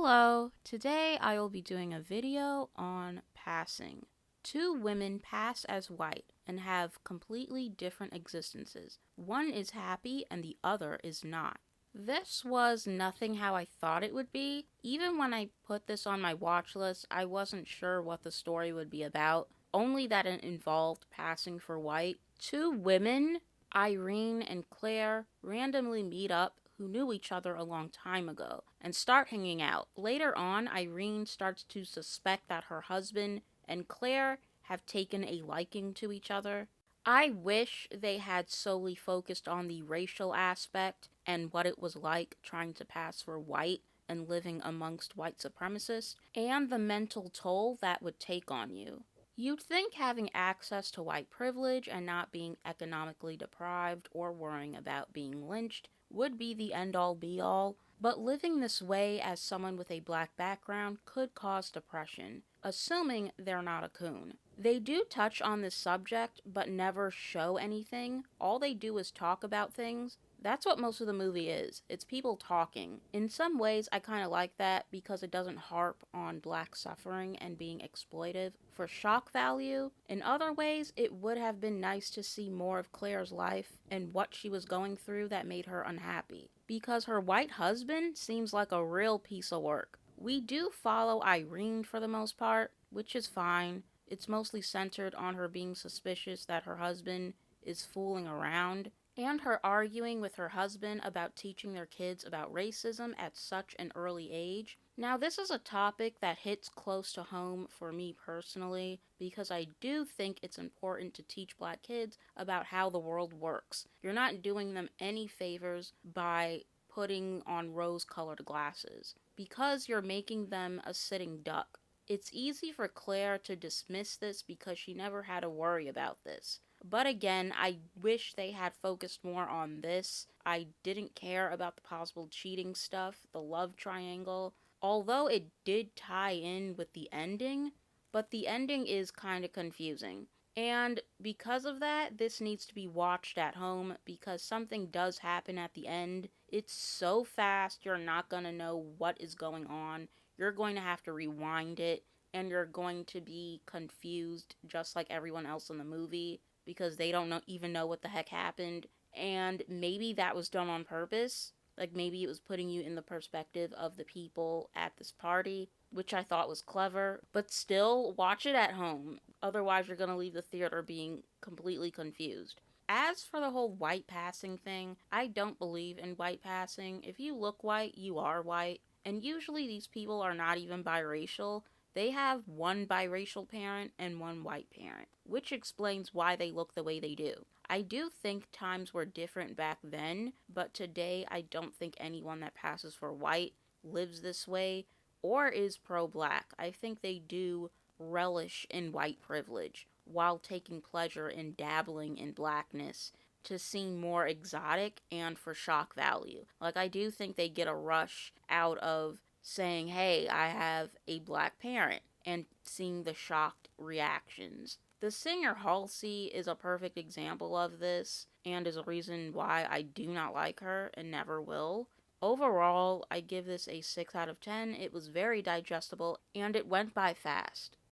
Hello, today I will be doing a video on passing. Two women pass as white and have completely different existences. One is happy and the other is not. This was nothing how I thought it would be. Even when I put this on my watch list, I wasn't sure what the story would be about, only that it involved passing for white. Two women, Irene and Claire, randomly meet up who knew each other a long time ago and start hanging out. Later on, Irene starts to suspect that her husband and Claire have taken a liking to each other. I wish they had solely focused on the racial aspect and what it was like trying to pass for white and living amongst white supremacists, and the mental toll that would take on you. You'd think having access to white privilege and not being economically deprived or worrying about being lynched would be the end all be all, but living this way as someone with a black background could cause depression, assuming they're not a coon. They do touch on this subject, but never show anything. All they do is talk about things. That's what most of the movie is. It's people talking. In some ways, I kind of like that because it doesn't harp on black suffering and being exploitive for shock value. In other ways, it would have been nice to see more of Claire's life and what she was going through that made her unhappy. Because her white husband seems like a real piece of work. We do follow Irene for the most part, which is fine. It's mostly centered on her being suspicious that her husband is fooling around, and her arguing with her husband about teaching their kids about racism at such an early age. Now, this is a topic that hits close to home for me personally because I do think it's important to teach black kids about how the world works. You're not doing them any favors by putting on rose colored glasses because you're making them a sitting duck. It's easy for Claire to dismiss this because she never had to worry about this. But again, I wish they had focused more on this. I didn't care about the possible cheating stuff, the love triangle, although it did tie in with the ending, but the ending is kind of confusing. And because of that, this needs to be watched at home because something does happen at the end. It's so fast, you're not going to know what is going on. You're going to have to rewind it, and you're going to be confused just like everyone else in the movie because they don't even know what the heck happened. And maybe that was done on purpose. Like maybe it was putting you in the perspective of the people at this party, which I thought was clever. But still, watch it at home. Otherwise, you're going to leave the theater being completely confused. As for the whole white passing thing, I don't believe in white passing. If you look white, you are white. And usually these people are not even biracial. They have one biracial parent and one white parent, which explains why they look the way they do. I do think times were different back then, but today I don't think anyone that passes for white lives this way or is pro black. I think they do relish in white privilege while taking pleasure in dabbling in blackness to seem more exotic and for shock value. Like, I do think they get a rush out of saying, hey, I have a black parent, and seeing the shocked reactions. The singer Halsey is a perfect example of this, and is a reason why I do not like her and never will. Overall, I give this a 6 out of 10. It was very digestible, and it went by fast.